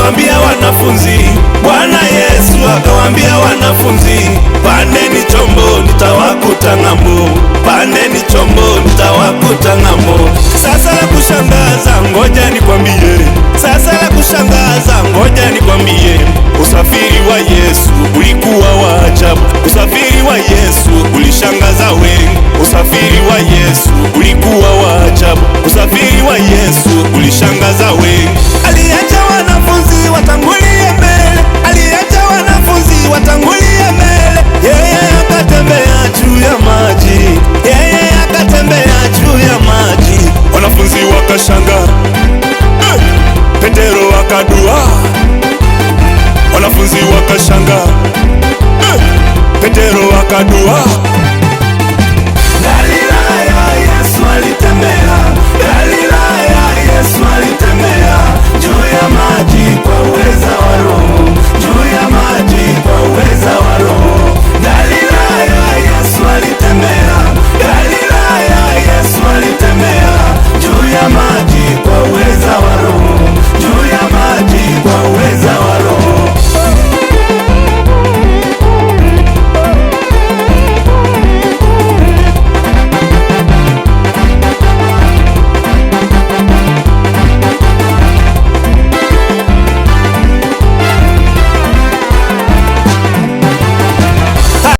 akawaambia wanafunzi, Bwana Yesu akawaambia wanafunzi, pandeni chombo nitawakuta ng'ambo, pandeni chombo nitawakuta ng'ambo. Sasa la kushangaza ngoja nikwambie, sasa la kushangaza ngoja nikwambie, usafiri wa Yesu ulikuwa wa ajabu, usafiri wa Yesu ulishangaza wengi, usafiri wa Yesu ulikuwa wa ajabu, usafiri wa Yesu ulishangaza wengi. Aliacha wanafunzi watangulie mbele, aliacha wanafunzi watangulie mbele, yeye akatembea juu ya maji, yeye akatembea juu ya maji. Wanafunzi wakashangaa, Petero akadua, wanafunzi wakashangaa, Petero akadua. Galilaya Yesu alitembea, Galilaya Yesu alitembea.